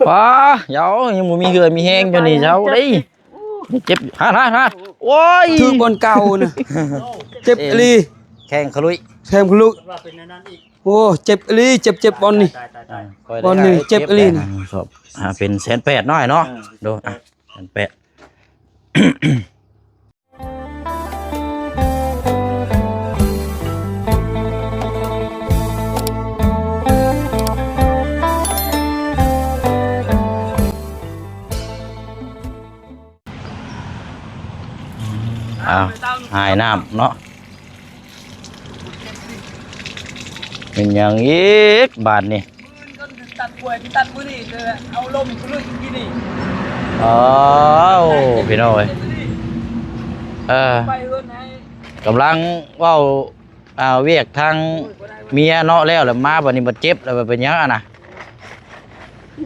ว้าเดี๋ยวยังบ่มีเหือมีแห้งอยู่นี่เจ้าดิเจ็บฮะโอ้ยคือบนเก่านะเจ็บลีแข้งขลุยแทงพลุโอ้เจ็บลีเจ็บบอลนี่บอลนี่เจ็บลีนะครับเป็น180,000น้อยเนาะดู180,000หายน้ำเนาะเป็นอย่างอีกบาทนี่ตัดป่วยตัดมือนี่เอาลมลุยกินนี่อ๋อพี่น้อยกำลังว่าเวียกทางเมียเนาะแล้วมาบัดนี้บัดเจ็บแล้วเป็นยังอ่ะนะ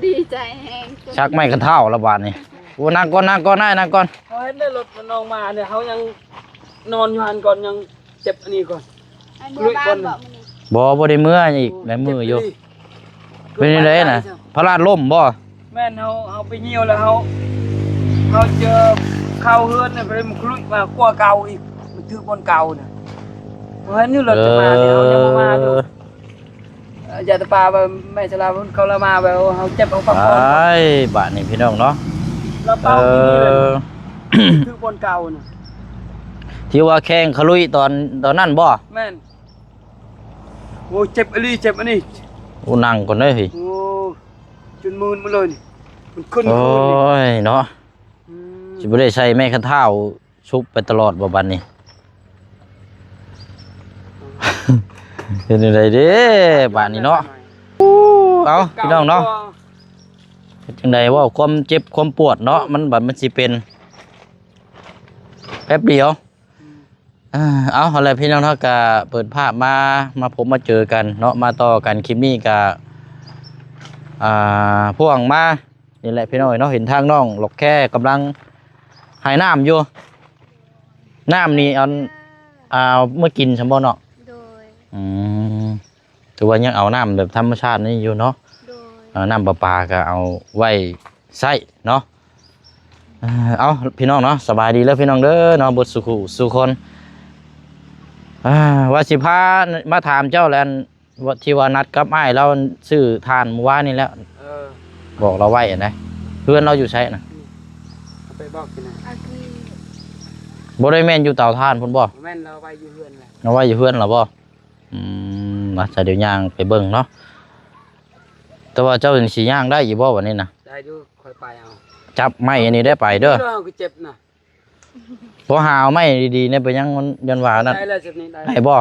ดีใจแฮงชักไม่กันเท่าละบาทนี่กูนั่งก่อนนั่งก่อนเขาเห็นได้รถน้องมาเนี่ยเขายังนอนอยู่หันก่อนยังเจ็บอันนี้ก่อนลุยก่อนบ่ได้เมื่ออีกแหลมืออยู่เป็นยังไงนะพระราชล่มบ่แม่นเขาไปเหี่ยวแล้วเขาเจอเข้าเฮือนเนี่ยไปมันคลุยมากลัวเก่าอีกมันถือบนเก่าเนี่ยเพราะฉะนั้นนี่รถจะมาเนี่ยเขายังมาดูอย่าตะปาไปแม่จะลาเขาละมาไปเขาเจ็บเขาปักบอลไอ้บาทนี่พี่น้องเนาะแล้วเป้าที่นี่เลยถือบนเก่าเนี่ยที่ว่าแข้งขลุยตอนนั้นบ่แม่นโอ้เจ็บอันนี้โอ้นั่งก่อนเลยพี่โอ้จนมืนมาเลยนี่มันขึ้นโอ้ยเนาะสิบ่ได้ใช้แม่คันเท้าชุบไปตลอดบ่บัดนี้เป็นอะไรเด้บาดนี้เนาะเอาพี่น้องเนาะจังไดว่าความเจ็บความปวดเนาะมันบัดมันสิเป็นแป๊บเดียวเอาอะไรพี่น้องเนาะก็เปิดภาพมาพบมาเจอกันเนาะมาต่อกันคลิปนี้ก็พวงมานี่แหละพี่น้องเนาะเห็นทางน้องหลอกแค่กำลังหายน้ำอยู่น้ำนี่เอาเมื่อกินสมบูรณ์เนาะถือว่ายังเอาน้ำแบบธรรมชาตินี่อยู่เนาะน้ำประปาก็เอาไว้ใส่เนาะเอาพี่น้องเนาะสบายดีแล้วพี่น้องเด้อเนาะบทสุคนว่าสิพามาถามเจ้าแล้วที่ว่านัดกับไอ้เราซื้อทานเมื่อวานนี่แล้วบอกเราไว้นะเพื่อนเราอยู่ใช่นะไปบอกกันนะบ่ได้แม่นอยู่เตาทานพุ่นบ่แม่นเราไว้อยู่เพื่อนแหละเราไว้อยู่เพื่อนเราบ่มาจะเดี๋ยวย่างไปเบิ่งเนาะแต่ว่าเจ้าสิย่างได้อยู่บ่วันนี้นะได้อยู่ค่อยไปเอาจับไม้อันนี้ได้ไปเด้อก็เจ็บนะพอหาไม้ดีๆเนี่ยไปยังมันยันว่านั่นได้บ่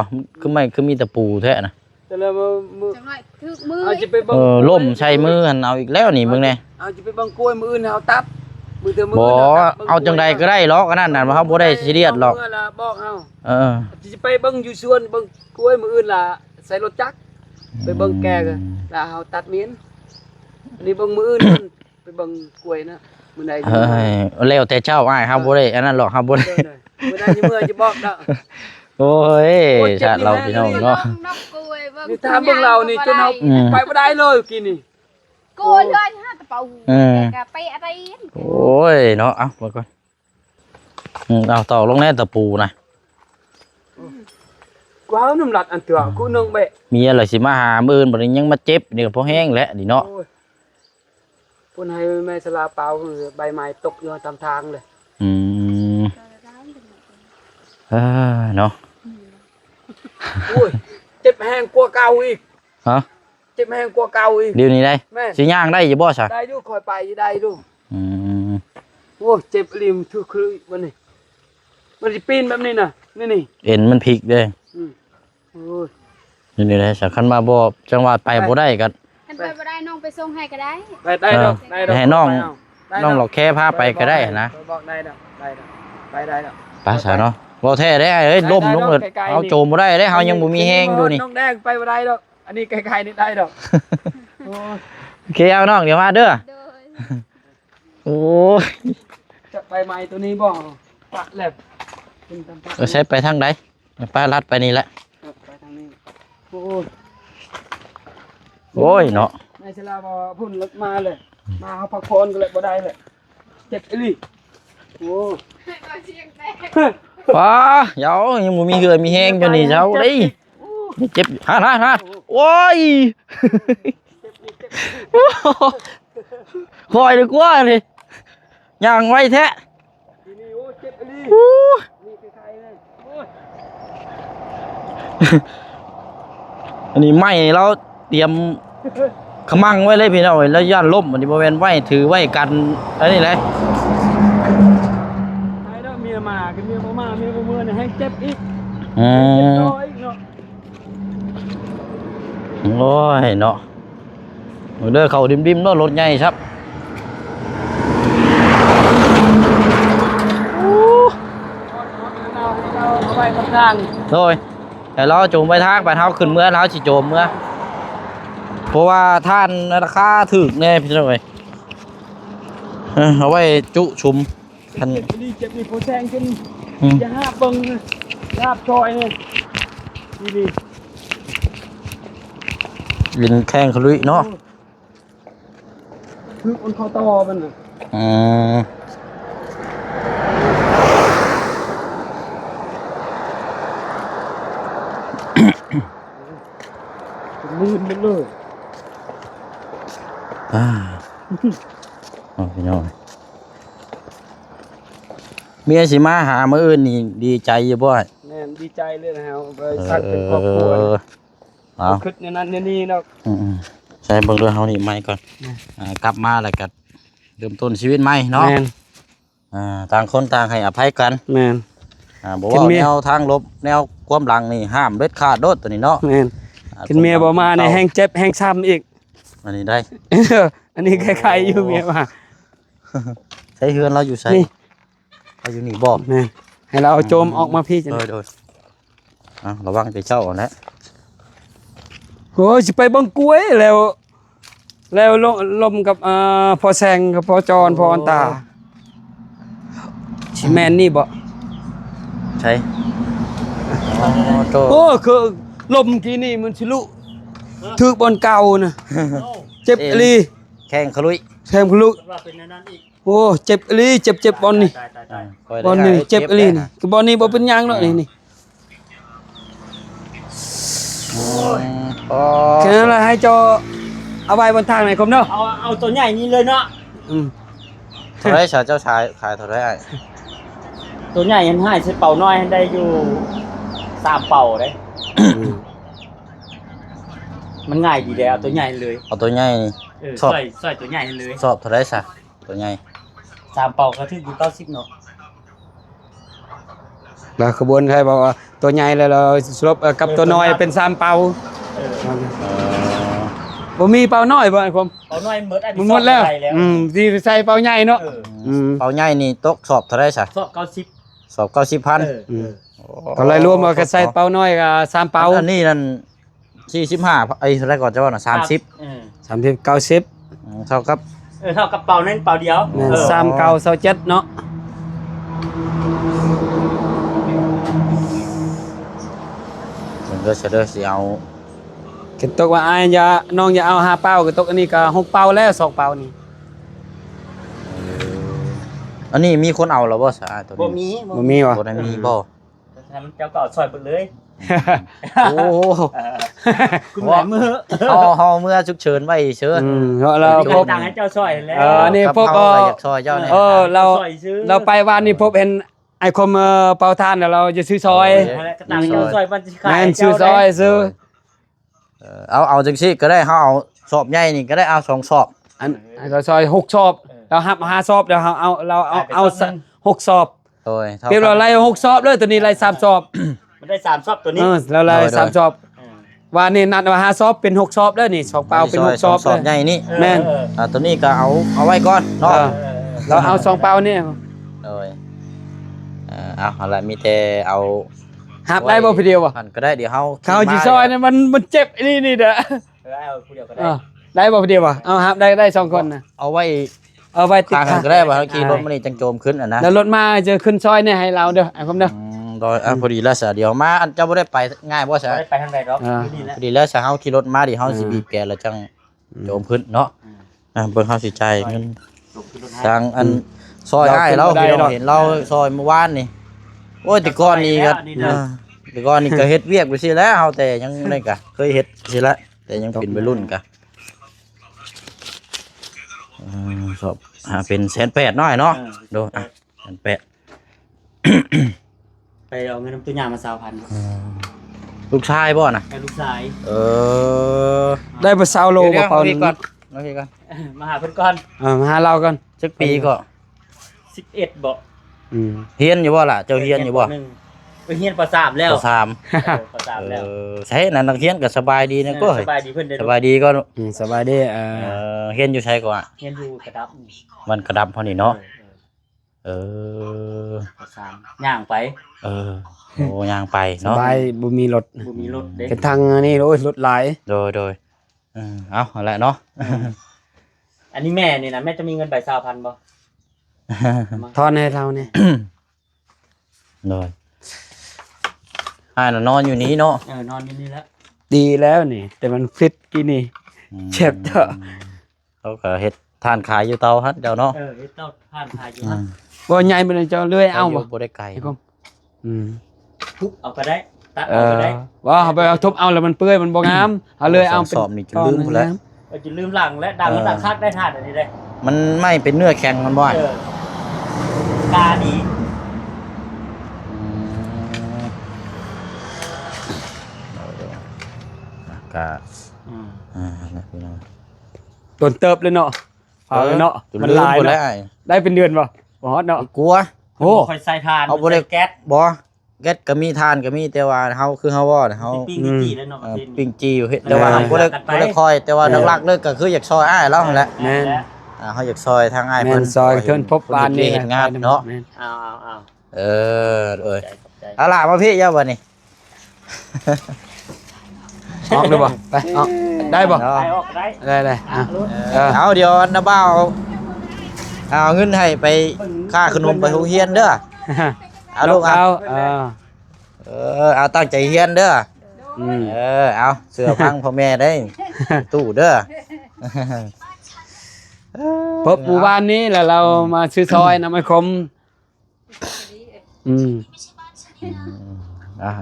คือมีตะปูแท้นะแต่ละมือเอาจะไปบังล่มใช้มือหันเอาอีกแล้วนี่มึงเนี่ยเอาจะไปบังกล้วยมืออื่นเอาตับมือเธอมือบ่เอาจังใดก็ได้หรอกอันนั้นน่ะว่าเฮาบ่ได้ซีเรียสหรอกบอกเอาจะไปบังอยู่สวนบังกล้วยมืออื่นล่ะใส่รถจักรไปบังแกกันล่ะเอาตัดเมียนอันนี้บังมืออื่นไปบังกล้วยนะมื้อใดแล้วแต่เจ้าอ้ายเฮาบ่ได้อันนั้นหรอกเฮาบ่ได้มื้อใดมื้อจะบอกดอกโอ้ยชาติเราพี่น้องเนาะนี่ทำเบิ่งเรานี่จนเอาไปบ่ได้เลยกินนี่โกยเลยฮะตะเปากะไปอะไรโอ้ยเนาะเอามาก่อนเอาต่อลงแน่ตะปูนะกว้าวน้ำหลัดอันเถื่อกูนึงเบะมีอะไรสิมาหามื้อบ่ได้ยังมาเจ็บนี่ก็พอแห้งแล้วนี่เนาะพุ่นให้แม่สลาเปล่าใบไม้ตกอยู่ตามทางเลยเนาะโอ้ยเจ็บแห้งกว่าเก่าอีกฮะเจ็บแห้งกว่าเก่าอีกเดี๋ยวนี้ได้สิย่างได้อยู่บ่ซะได้อยู่คอยไปได้อยู่โอ้เจ็บริมทุกคืนวันนี้มันสิปีนแบบนี้น่ะนี่เอ็นมันพลิกเด้โอ้ยนี่ได้สักคันมาบ่จังหวะไปบ่ได้กันไปบ่ได้น้องไปส่งให้ก็ได้ได้ดอกให้น้องหลอกแค่พาไปก็ได้นะบอกได้ดอกไปได้ดอกไปซะเนาะบ่แท้ได้เอ้ยล้มลงเลยเอาโจมบ่ได้เฮายังบ่มีแฮงอยู่นี่น้องแดงไปบ่ได้ดอกอันนี้ไกลๆนี่ได้ดอกโอเคเอาน้องเดี๋ยวมาเด้อโอ้ยจะไปไม้ตัวนี้บ่ปะแลบใช้ไปทางใดป้าลัดไปนี่แหละไปทางนี้โอ้ยเนาะแม่ อ้ชลาบ่พุ่นรถมาเลยมาเฮาพักผ่อนก็เลยบ่ได้เลยเจ็บอีหลีโอ้ ป้าเดี๋ยวยังบ่มีเหือมีแห้งอยู่นี่เจ้าเด้เจ็บฮะโอ้ยคอยดีกว่าเลยย่างไว้แท้ ทีนี้โอ้เจ็บอีหลี โอ้ นี่ใครๆเลยโอ้ย อันนี้ไม่เราเตรียมขมังไว้เลยพี่น้องแล้วย่านล่มอันนี้บ่แม่นไว้ถือไว้กันอันนี้เลย ไอ้เด้อเมียมากับเมียบ่มาเมียบ่มื้อนี่ให้เจ็บอีก อื เจ็บ ม น้อยเนาะ โอ้ยเนาะเด้อเขาดิมๆเนาะรถใหญ่ครับ เอาไว้ข้าง โดยแต่เราโจมไปทางไปเท้าขึ้นเมื่อเราสิโจมเมื่อเพราะว่าท่านราคาถึกแน่พี่น้องเอ้ยเอาไว้จุชุมท่าน เจ็บอีหลีเจ็บนี่โพแซงจน อืม จะหาเบิ่งลาบซอยนี่ดี วินแข้งขลุยเนาะ คือคนเขาต่อมันน่ะ อืม ลื่นไปเลย อ่าเอาพี่น้องเมียสิมาหามื้ออื่นนี่ดีใจอยู่บ่ แน่นดีใจเลยนะฮะไปสักเป็นครอบครัว เอา คิดในนั้นในนี่เนาะ ใช้เบิ่งด้วยเฮานี่ใหม่ก่อนกลับมาแล้วก็เริ่มต้นชีวิตใหม่เนาะ แม่น ต่างคนต่างให้อภัยกัน แม่น บ่ กิน ว่า เมีย แนวทางลบแนวความหลังนี่ห้ามเด็ดขาดโดดตัวนี้เนาะ แม่นกินเมียบ่มาในยแห้งเจ็บแห้งช้ำอีก อันนี้ได้ อันนี้คล้ายๆอยู่เมียมา ใช้เฮือนเราอยู่ใช้ นี่ เราอยู่นี่บ่ แม่นให้เราเอาโจมออกมาพี่จัง โดยระวังไปเจ้านะ โอ้ยสิไปบังกล้วยแล้วลมกับพอแซงกับพอจอนพออันตาชิแมนนี่บ่ ใช่โต โอ้คือลมกี้นี่มันสิลุถึกบนเก่านะเจ็บอีหลี แข้งขลุย แทงพลุ ว่าเป็นอันนั้นอีก โอ้เจ็บอีหลีเจ็บบอลนี่ ตาย บอลนี่เจ็บอีหลีนี่คือบอลนี่บ่เป็นหยังเนาะนี่ อ๋อ แค่นั้นแหละให้จอเอาไว้บนทางไหนคมเนาะ เอาตัวใหญ่นี้เลยเนาะ อืม เท่าไรชาเจ้าชายขายเท่าไรไอ้ ตัวใหญ่ยันให้ใช้เป่าน้อยให้ได้อยู่3เป่าได้มันง่ายดีแล้วตัวใหญ่เลย เอาตัวใหญ่นี่ ชอบ ใส่ตัวใหญ่เลย สอบเท่าไรซะตัวใหญ่ 3เป่าก็ถึงอยู่90เนาะ แล้วขบวนใครบอกว่าตัวใหญ่แล้วเราสลบกับตัวน้อยเป็น3เป่า เออ บ่มีเป่าน้อยบ่คม เป่าน้อยหมดอัน มันหมดแล้วสิใส่เป่าใหญ่เนาะ เออ เอาใหญ่นี่ตกสอบเท่าไรซะ สอบ90 สอบ90,000 ก็เลยรวมมาก็ใส่เป่าน้อยก็3เป่า อันนี้นั่น45ไอ้เท่าไรก่อนเจ้าว่าน่ะ30 เออ 30 90 เท่ากับ เท่ากับเป่านั้นเป่าเดียว แม่น3 9 27เนาะ มันก็จะเด้อสิเอา คิดตกว่าอายอย่าน้องอย่าเอา5เป่าก็ตกอันนี้ก็6เป่าแล้ว2เป่านี่ อันนี้มีคนเอาแล้วบ่ซะตัว บ่ นี้ มี บ่มีว่ะ บ่ได้มีบ่ เจ้าก็เอาซอยหมดเลย โอ้โห คุณหลายมือ เอาเมื่อฉุกเฉินไว้เชิญ เราพบ ต่างให้เจ้าซอยแล้ว นี่พวก กับเขาอยากซอยเจ้าเนี่ย เรา ซอยซื้อ เราไปวันนี้พบเห็นไอ้คมเป่าทานเดี๋ยวเราจะซื้อซอย ก็ต่างให้เจ้าซอยมันสิขาย แม่นซื้อซอยซื้อ เอาจังซี่ก็ได้เฮาเอาสอบใหญ่นี่ก็ได้เอา2สอบ อันเราซอย6ซอบเราหับ5ซอบเดี๋ยวเราเอา6ซอบ โดยเท่า เก็บเราไล่6ซอบเลยตัวนี้ไล่3ซอบ มันได้3ซอบตัวนี้ เราไล่3ซอบวันนี้นัดว่า5ซอบเป็น6ซอบแล้วนี่2เป่าเป็น6ซอบ สอบใหญ่นี่ แม่น ตัวนี้ก็เอาไว้ก่อนเนาะ เราเอา2เป่านี่ โดยเอาละมีแต่เอา หับได้บ่พี่เดียวบ่ หันก็ได้เดี๋ยวเฮา เขาสิซอยเนี่ยมันเจ็บนี่เด้อ เอาผู้เดียวก็ได้ ได้บ่พี่เดียวบ่เอาหับได้2คนนะ เอาไว้ เอาไว้ติด ทางหันก็ได้บ่เฮาขี่รถมันนี่จังโจมขึ้นนะ แล้วรถมาจะขึ้นซอยเนี่ยให้เราเด้อไอ้ผมเด้อ โดยพอดีแล้วซะเดี๋ยวมาอันเจ้าบ่ได้ไปง่ายบ่ซะ ไม่ได้ไปทางใดหรอก อ่า นี่แหละ พอดีแล้วซะเฮาขี่รถมาดิเฮาสิบีบแกแล้วจัง โจมพื้นเนาะเบิ่งเฮาสิจ่ายเงิน ลงขึ้นรถให้ ทางอันซอยอ้ายเราพี่น้องเห็นเราซอยเมื่อวานนี่โอ้ยแต่ก่อนนี่ก็แต่ก่อนนี่ก็เฮ็ดเวียกไปสิแล้วเฮาแต่ยังได้ก็เคยเฮ็ดสิละแต่ยังเป็นวัยรุ่นก็สอบเป็น180,000น้อยเนาะดู180,000 ไปเอาเงินน้ำตัวหยามา20,000 ลูกชายบ่น่ะ ให้ลูกชาย ได้ไป20โลบ่เปล่า เดี๋ นึ ยว ง ก่อนโอเคก่อน มาหาเพิ่นก่อน มาหาเราก่อน จักปีก็ 11บ่ เฮียนอยู่บ่ล่ะเจ้าเฮียนอยู่บ่ ไปเฮียนป .3 แล้ว ปสาม ป .3 แล้ว ใช่นั่นนักเฮียนก็สบายดีนะก็ สบายดีเพิ่นได้ สบายดีก็ สบายดีเฮียนอยู่ใช่ก็ เฮียนอยู่กระดับ มันกระดับพอนี่เนาะป .3 ย่างไป โอ้ย่างไป ส เนาะ บายบ่มีรถ บ่มีรถเด้ เป็นทางนี่โอ้ยรถหลาย โดยเอาแหละเนาะ อันนี้แม่นี่นะแม่จะมีเงินใบ20,000บ่ ทอนให้เราเนี่ย โดยน่ะนอนอยู่นี้เนาะ นอนอยู่นี่แล้ว ดีแล้วนี่ แต่มันฟิตกี่นี่เจ็บเถอะ เขาก็เฮ็ดทานขายอยู่เตาฮัดเจ้าเนาะ เฮ็ดเต้าผ่านพายอยู่นะ บ่ใหญ่บ่ได้เจ้าเลื่อยเอาบ่ บ่ได้ไกล ไอ้กง ทุบเอาก็ได้ตัด เอ เอา อ ก็ได้ ว่าเอาไปเอาทุบเอาแล้วมันเปื้อยมันบ่งามเอาเลยเอาเป็น สอบนี่จะลืมพุ่นแล้ว จะลืมหลังและดังมันดังคักได้ทานอันนี้ได้ มันไม่เป็นเนื้อแข็งมันบ่ กาดี ก็ ต้นเติบเลยเนาะเอาเลยเนาะมันหลาย แล้ เนาะ ว ได้เป็นเดือนบ่บ่ฮอดเนาะ กลัว โอ้ ค่อยใส่ทาน เอาบ่ได้ แก๊ส บ่แก๊สก็มีทานก็มีแต่ว่าเฮาคือเฮาว่าเฮา ปิ้งจีแล้วเนาะ ปิ้งจีอยู่เฮ็ดแต่ว่าบ่ได้คอยแต่ว่าหลักๆเลยก็คืออยากซอยอ้ายเราหั่นแหละ แม่น เฮาอยากซอยทางอ้าย แม่ เพิ่ น น ซอยเพิ่นพบปานนี่ เฮ็ดงานเนาะ แม่ เอา เอ้ย ใจ เอาล่ะมาพี่เจ้าบัดนี้ ออกเลยบ่ไปออกได้บ่ ไปออกได้ ได้อ่ะ เอาเดี๋ยวน้าบ่าวเอาเงินให้ไปค่าขนมไปโรงเรียนเด้อเอาลูกเอา เอาตั้งใจเรียนเด้อเอาเสื้อพังพ่อแม่ได้ตู้เด้อ พบหมู่บ้านนี้แล้วเรามาซื้อซอยน้ำไม้คม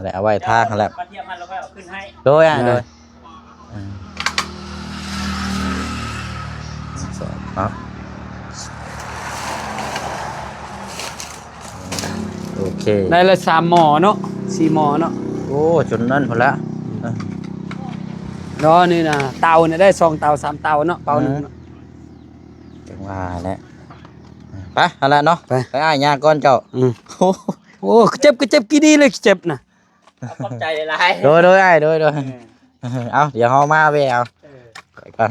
แล้วเอาไว้ทางแล้ว กระเทียมมันแล้วก็เอาขึ้นให้ โดยโดยโอเค ได้ละ3หม้อเนาะ4หม้อเนาะ โอ้จนนั่นพอละ รอนี่นะเตาเนี่ยได้2เตา3เตาเนาะเตานึง จังว่าแล้วไปเอาละเนาะ ไป ไปอ้ายยาก่อนเจ้า โอ้เจ็บก็เจ็บกี่ดีเลยเจ็บนะ ขอบใจหลาย โดยไอ้โดยเอาเดี๋ยวเฮามาเว้ยเอาไปก่อน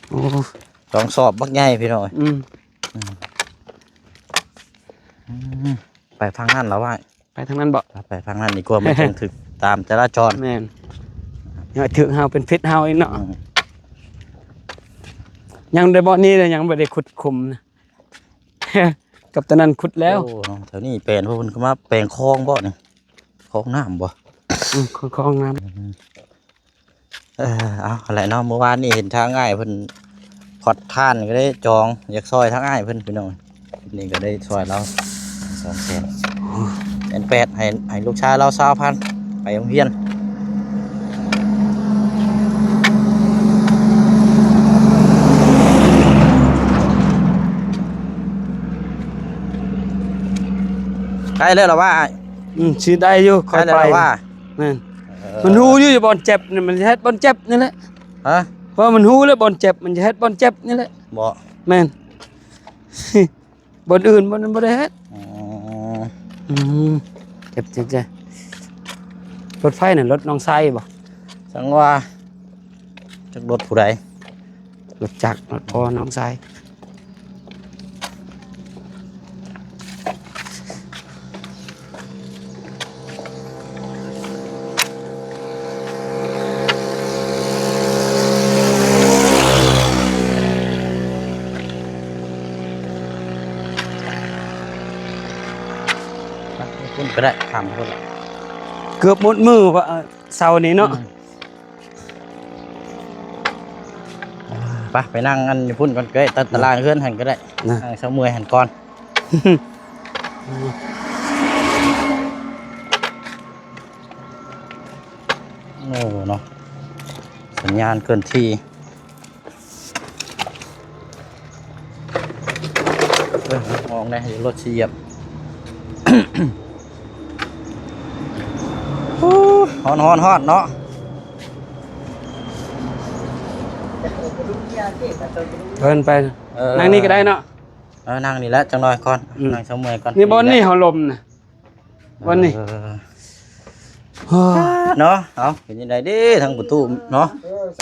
โอ้ ต้องสอบบักใหญ่พี่น้อยไปทางนั้นแล้วว่า ไปทางนั้นบ่ ไปทางนั้นดีกว่าไม่ต้องถึกตามจราจร แม่นอย่าถึงเฮาเป็นฟิตเฮาอีกเนาะยังได้บ่นี่เลยยังบ่ได้ขุดคุมนะ กับตอนนั้นขุดแล้ว โอ้น้องแถวนี้แปลนพวกเพิ่นเข้ามาแปลงคลองบ่นี่คลองน้ำบ่ คลองน้ำ เอาอะไรเนาะเมื่อวานนี่เห็นทางง่ายเพิ่นพอดท่านก็ได้จองอยากซอยทางง่ายเพิ่นพี่น้องนี่ก็ได้ซอยเรา200,000 800ให้ลูกชายเรา20,000ไปโรงเรียนใกล้แล้วหรอว่า ชื่อได้อยู่ค่อยไป ว่า แม่นมันฮู้อยู่บ่อนเจ็บนี่มันจะเฮ็ดบ่อนเจ็บนี่แหละ ฮะ เพราะมันฮู้แล้วบ่อนเจ็บมันจะเฮ็ดบ่อนเจ็บนี่แหละ บ่ แม่น บ่อนอื่นบ่ได้เฮ็ดเจ็บรถไฟน่ะรถน้องไส้บ่ จังว่าจักรถผู้ใด รถจักรรถพ่อน้องไส้คุณก็ได้ถามคนละ เกือบหมดมือว่า เสานี้เนาะ ไปนั่งอันพุ่นก่อนก็ได้ตัดตารางเฮือนหันก็ได้นั่งเช้าเมื่อยหันก่อนโอ้เนาะสัญญาณเกินที่มองได้รถเสียบ ฮอนเนาะ เพิ่นไปนั่งนี่ก็ได้เนาะ นั่งนี่แหละจังหน่อยก่อนนั่งเช้าเมื่อยก่อน นี่บนนี่เฮาลมน่ะบนนี่ เนาะเอาเป็นยังไงเด้ทางประตูเนาะ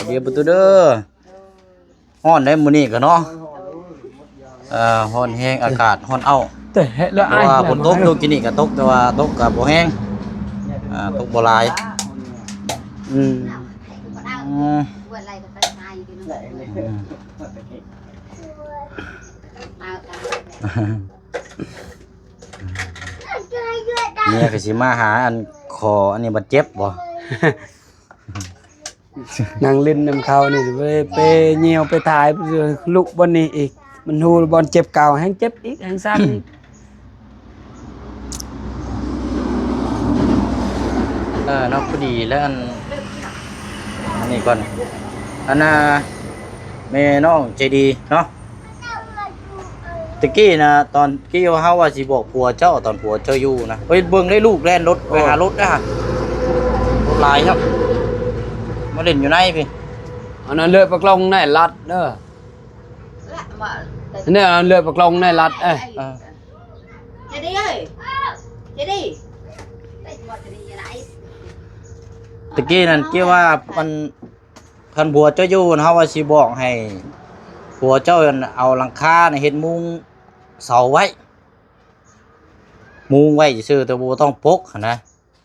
เบียประตูเด้อฮ้อนได้มื้อนี้ก็เนาะฮ้อนแห้งอากาศฮ้อนเอา แต่เฮ็ดแล้ว เพราะว่าฝนตกกินนี่ก็ตกแต่ว่าตกก็บ่แห้งตกบ่หลาย เนี่ยก็สิมาหาอันคออันนี้บาดเจ็บบ่ นั่งเล่นนำเขานี่ไปเหี่ยวไปถ่ายลุกบนนี้อีกมันฮู้บอลเจ็บเก่าแฮงเจ็บอีกแฮงซ้ำอีก เนาะพอดีแล้วอันนี้ก่อนอันน่ะแม่น้องใจดีเนาะตะกี้นะตอนกี้เฮาว่าสิบอกผัวเจ้าตอนผัวเจ้าอยู่นะเฮ้ยเบิ่งได้ลูกแล่นรถไปหารถนะฮะรถลายครับมาเล่นอยู่ในพี่ อันนั้นเลือดปักลงในรัดเด้อเนี่ยเลือดปักลงในรัดจะđi ơiจะđi ตะกี้นั่นกี้ว่ามันคันผัวเจ้าอยู่เฮาว่าสิบอกให้ผัวเจ้าเอาหลังคาเฮ็ดมุงเสาไว้มุงไว้ซื่อแต่บ่ต้องปกนะ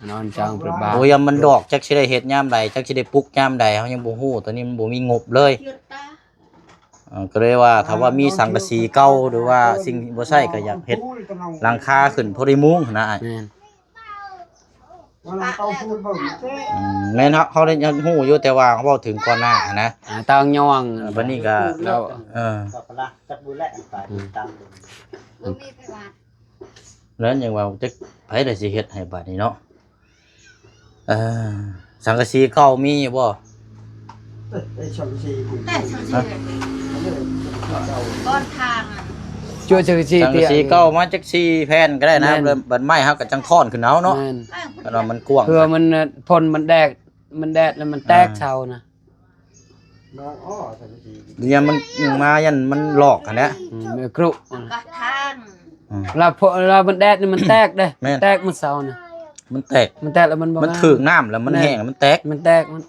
นอนจังประบา โอ้ยมันดอกจักสิได้เฮ็ดยามใดจักสิได้ปลูกยามใดเฮายังบ่ฮู้ตอนนี้มันบ่มีงบเลยก็เลยว่าถ้าว่ามีสังกะสีเก่าหรือว่าสิ่งบ่ใช้ก็อยากเฮ็ดหลังคาขึ้นพอได้มุงนะอ้ายแม่นเฮาได้ฮู้อยู่แต่ว่าเฮาเว้าถึงก่อนหน้านะ ตางยอง บัดนี้ก็แล้วแล้วยังว่าจักไผได้สิเฮ็ดให้บัดนี้เนาะสังกะสีเก่ามีอยู่บ่ ก้อนทาง ช่วยจังซี่ สังกะสีเก่ามาจัก4แผ่นก็ได้นะบัดไม้เฮาก็จังท่อนขึ้นเอาเนาะเพราะมันกว้าง เพื่อมันพ่นมันแดดแล้วมันแตกเซานะ เนี่ยมันมายันมันหลอกกันนะ กรุ ก้อนทาง เรามันแดดนี่มันแตกเด้แตกมันเซานะ มันแตก แล้วมันบ่ มันถึงน้ำแล้วมันแห้งมันแตก มันแตกมัน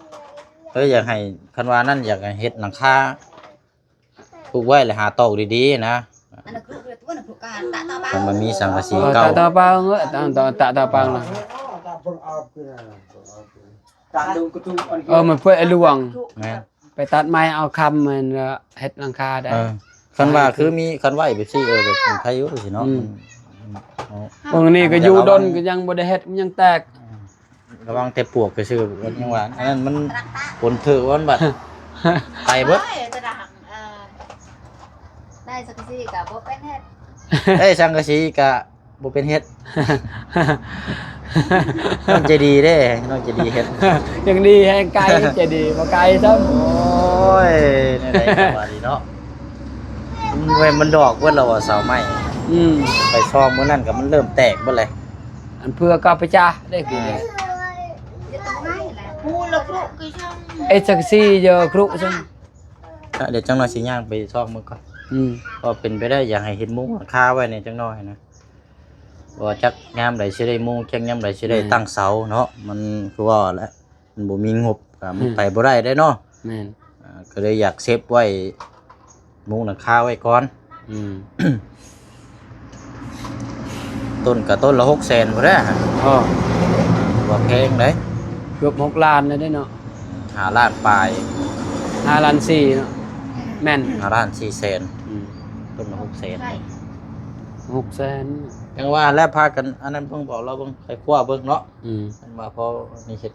อยากให้คันว่านั่นอยากให้เฮ็ดหลังคาปลูกไว้แล้วหาตอกดีๆนะ อันนั้นคือตัวนั้นคือการตะตาบ้า มันมีสังกะสีเก่า ตาปางเอ้ตาปางล่ะมันเพื่อไอ้หลวง แม่น ไปตัดไม้เอาคำมันเฮ็ดหลังคาได้ คันว่าคือมีคันไหวแบบซี่แบบใครอยู่สิเนาะ พวกนี้ก็อยู่ดนก็ยังบ่ได้เฮ็ดมันยังแตก ระวังแต่ปวกก็ชื่อมันยังว่าอันนั้นมันผลถือวันบัดไปเบิด ได้สักทีกับบ่เป็นเฮ็ด สังกะสีก็บ่เป็นเฮ็ดน้องใจดีเด้น้องใจดีเฮ็ด ยังดีแฮงไกลจะดีบ่ไกลซ้ำ โอ้ยในจังหวะนี้เนาะมันดอกเบิดแล้วว่าเสาไม้ไปซ่อมมื้อนั้นก็มันเริ่มแตกเบิดเลย อันเพื่อก็ไปจ้าได้คือได้ จะต้องให้แหละพูดแล้วครูคือช่าง ไอ้จักซี่เยอะครุซั่น เดี๋ยวจังหน่อยสิย่างไปซ่อมมื้อก่อนก็เป็นไปได้อยากให้เฮ็ดมุ้งหลังคาไว้ในจังน้อยนะว่าจักยามใดสิได้มุ้งจักยามใดสิได้ตั้งเสาเนาะมันคือว่าแหละมันบ่มีงบก็มันไปบ่ได้เด้เนาะ แม่น ก็เลยอยากเซฟไว้มุ้งหลังคาไว้ก่อนต้นก็ต้นละ600,000พุ่นแหละว่าแพงเด้ เกือบ6ล้านเลยได้เนาะ 5 ล้านปลาย 5ล้าน4เนาะแม่น 5 ล้าน4แสนต้นละ600,000 600,000 จังว่าแล้วพากันอันนั้นเพิ่งบอกเราเบิ่งใครคว้าเบิ่งเนาะมันมาพอนี่เฮ็ด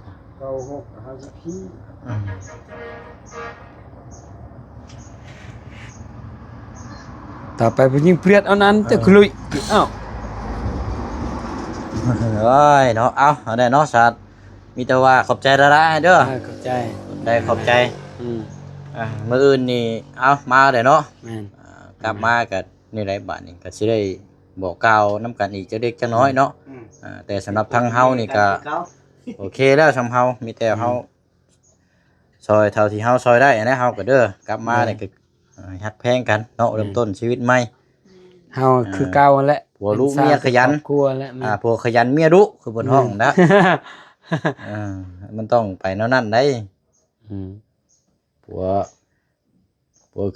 ต่อไปผู้หญิงเปรียดเอานั้นจะคลุยอ้าว เอ้ยเนาะเอาได้เนาะสัตว์มีแต่ว่าขอบใจละลายเด้อ เข้าใจ ได้ขอบใจ อืม มื้ออื่นนี่เอามาได้เนาะ แม่น กลับมาก็นี่ได้บาดนี่ก็สิได้บอกกล่าวนํกันอีกจักเล็กจักน้อยเนาะแต่สำหรับทางเฮานี่ก็โอเคแล้วสำเฮามีแต่เฮาซอยเท่าที่เฮาซอยได้นะเฮาก็เด้อกลับมานี่ก็ฮักแพงกันเนาะเริ่มต้นชีวิตใหม่ เฮาคือเก่าแหละ ผัวลูกเมียขยัน ครอบครัวแล้วแม่น ผัวขยันเมียดุคือบนห้องนะมันต้องไปแนวนั้นได้ อืม ผัว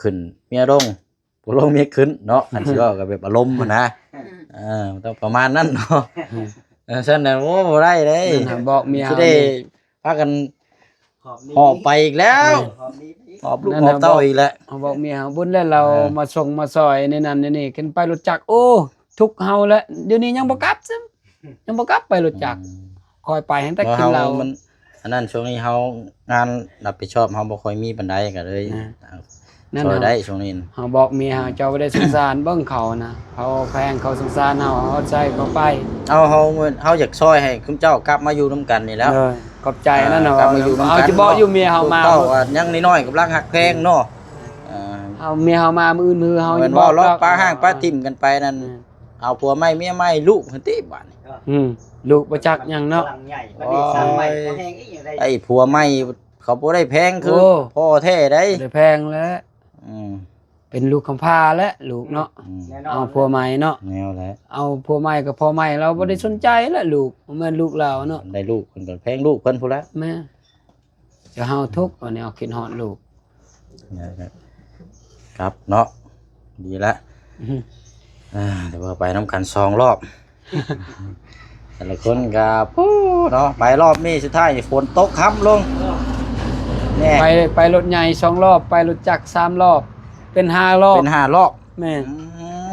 ขึ้นเมียลงผัวลงเมียขึ้นเนาะอันที่ว่าก็แบบอารมณ์มันนะมันต้องประมาณนั้นเนาะฉะนั้นโอ้บ่ได้เด้ นั่นน่ะบอกเมีย สิ เฮา ได้ นี่ พากันหอบไปอีกแล้วหอบลูกหอบเต้าอีกแล้ว เฮาบอกเมียเฮาบุญแล้วเรา เออ มาส่งมาซอยในนั้นในนี่ขึ้นไปรถจักรโอ้ทุกข์เฮาแล้วเดี๋ยวนี้ยังบ่กลับซ้ำยังบ่กลับไปรถจักรคอยไปให้แต่กินเหล้า มันอันนั้นช่วงนี้เฮางานรับผิดชอบเฮาบ่ค่อยมีปานใดก็เลย นั่น ช่วย น่ะ ได้ช่วงนี้ เฮาบอกเมียเฮาเจ้าบ่ได้สงสารเบิ่งเขานะเขาแพงเขาสงสารเฮาเอาใจเขาไป เฮาอยากซอยให้คุณเจ้ากลับมาอยู่นํกันนี่แล้ว เลยขอบใจนั่นเนาะ กลับมาอยู่นำ เอา กัน จะบอกอยู่เมียเฮามา เต้าว่ายังน้อยๆกำลังหักแพงเนาะ เอาเมียเฮามามื้ออื่นมือเฮา เหมือนว่าลอกปลาห้างปลาติ่มกันไปนั่นเอาผัวใหม่เมียใหม่ลูกหั่นติบาดนี้ ลูกบ่จักหยังเนาะ พลังใหญ่ประเดี๋ยวสร้างใหม่ก็แห้งอีกอย่างไร ไอ้ผัวใหม่เขาบ่ได้แพงคือ โอ้ พ่อแท้ได้ ได้แพงแล้ว อืม เป็นลูกคำพาและลูกเนาะ แน่นอน เอาผัวใหม่เนาะ แนวแล้ว เอาผัวใหม่กับพ่อใหม่เราบ่ได้สนใจแล้วลูกเหมือนลูกเราเนาะ ได้ลูกเพิ่นก็แพงลูกเพิ่นพุ่นละ แม่จะเฮาทุกข์อันนี้เอาคิดฮอดลูก ครับเนาะดีละ อื้อ เดี๋ยวว่าไปน้ำกัน2รอบ แต่ละคนก็ปู้เนาะไปรอบนี้สุดท้ายนี่ฝนตกค้ำลงแน่ ไปรถใหญ่2รอบไปรถจักร3รอบเป็น5รอบ เป็น5รอบ แม่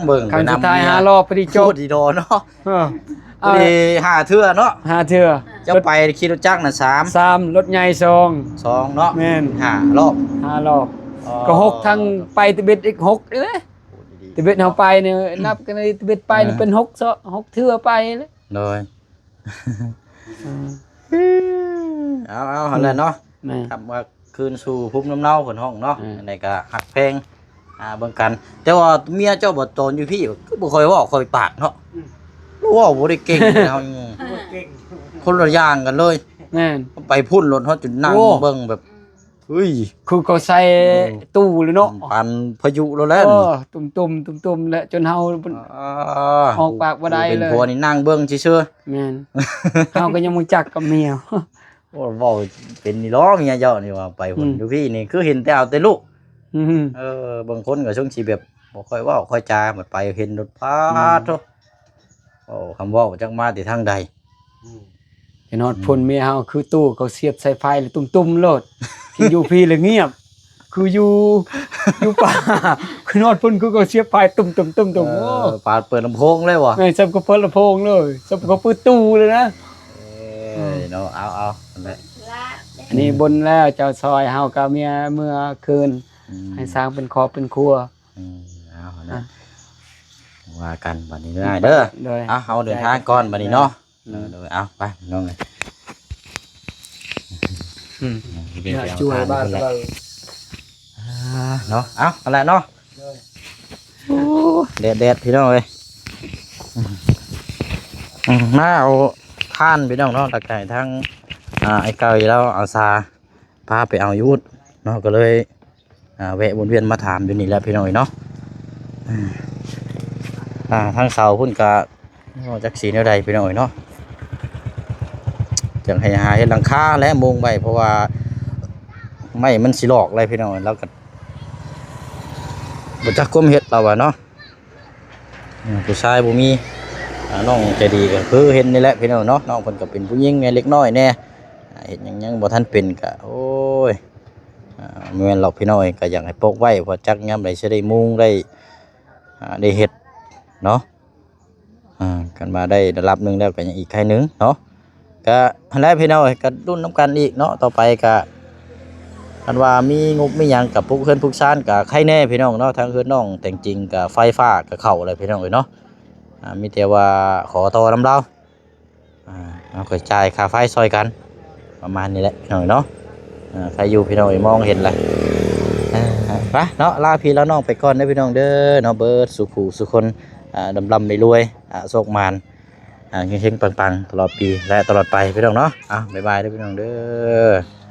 เบิ่ง ครั้ง ไป สุด นำ ท้าย เมี 5รอบพอดีจ โจ บ ดีโดเนาะ เออ พ เอา อดี5เทื่อเนาะ 5เทื่อ เจ้าไปขี่รถจักรน่ะ3 3รถใหญ่2 2เนาะ แม่น 5รอบ 5รอบก็6ทั้งไปติเบ็ดอีก6เด้อติเบ็ดเฮาไปเนี่ยนับกันในติเบ็ดไปเนี่ยเป็น6เทื่อไปเลย โดยเอาหั่นแหละเนาะ แม่ กลับมาคืนสู่ภูมิลำเนาเพิ่นห้องเนาะ อืม อันนี้ก็หักเพลงเบิ่งกัน แต่ว่าเมียเจ้าบ่ตนอยู่พี่ก็บ่ค่อยเว้าค่อยปากเนาะเว้าบ่ได้เก่งเลยเฮา เก่ง คนละอย่างกันเลย แม่น ไปพุ่นรถเฮาจนนั่ง โอ้ เบิ่งแบบเฮ้ย คือเขาใส่ตู้เลยเนาะ ปันพายุแล้วแหล้ว เออตุ่มๆแล้วจนเฮา ออกปากบ่ได้เลย เป็นผัวนี่นั่งเบิ่งซื่อ แม่นเฮาก็ยังบ่จักกับเมีย ๆโอ้เว้าเป็นนี่ร้องเงี้ยเจ้านี่ว่าไปพุ่น อืม อยู่พี่นี่คือเห็นแต่เอาแต่ลูก อืม บางคนก็ช่วงชีแบบบ่ค่อยเว้าค่อยจาเหมือนไปเห็นรถพาดโตโอ้คำเว้าจักมาแต่ทางใด เห็นฮอดพุ่นเมียเฮาคือตู้เขาเสียบสายไฟแล้วตุ่มๆโลดที่อยู่พี่เลยเงียบ คืออยู่ป่า คือนอดพุ่นคือเขาเสียบไฟตุ่มๆๆๆโอ้ ปาดเปิดลำโพงเลยวะ แม่ซับก็เปิดลำโพงเลยซับก็เปิดตู้เลยนะ เนาะเอานั่นแหละ อันนี้บนแล้วเจ้าซอยเฮากับเมียเมื่อคืนให้สร้างเป็นครอบเป็นครัว เอานะว่ากันบัดนี้ได้เด้อ โดย เอาเดินทางก่อนบัดนี้เนาะโดยเอาไปน้องเลย อืม ไปเอา ช่วย ทาน บ้าน เพิ่นแหละ เรา เนาะเอาอะไรเนาะแดดพี่น้องเลยมาเอาท่านพี่น้องเนาะตะไก่ทั้งไอ้เกาอีแล้วเอาซาพาไปเอายุทธเนาะก็เลยแวะวนเวียนมาถามอยู่นี่แหละพี่น้องเนาะทั้งเสาพุ่นกะจักสีแนวใดพี่น้องเนาะจังให้หาเฮ็ดหลังคาและมุงไว้เพราะว่าไม่มันสิหลอกอะไรพี่น้องแล้วก็บ่จักก้มเฮ็ดเราอะเนาะผู้ชายบ่มีน้องใจดีก็คือเห็นนี่แหละพี่น้องเนาะน้องเพิ่นก็เป็นผู้หญิงไงเล็กน้อยแน่เฮ็ดหยังบ่ทันเป็นก็โอ้ยแม่นหรอกพี่น้อยก็อยากให้ปกไว้เพราะจักยามใดสิได้มุงได้เฮ็ดเนาะกันมาได้ระดับหนึงแล้วก็ยังอีกใครนึงเนาะ ก็หันได้พี่น้องก็รุ่นน้ำกันอีกเนาะต่อไปก็คันว่ามีงบมีหยังกับพวกเพื่อนพวกชานก็ใครแน่พี่น้องเนาะทางเพื่อนน้องแต่งจริงก็ไฟฟ้าก็เข้าอะไรพี่น้องเนาะมีแต่ว่าขอต่อน้ำเราเอาก็จ่ายค่าไฟซอยกันประมาณนี้แหละพี่น้องเนาะใครอยู่พี่น้องมองเห็นแหละไปเนาะลาพี่แล้วน้องไปก่อนนะพี่น้องเด้อเนาะเบิร์ดสุขสุขคนดำๆรวยๆโชคมานเฮงๆปังๆตลอดปีและตลอดไปพี่น้องเนาะบ๊ายบายเด้อพี่น้องเด้อ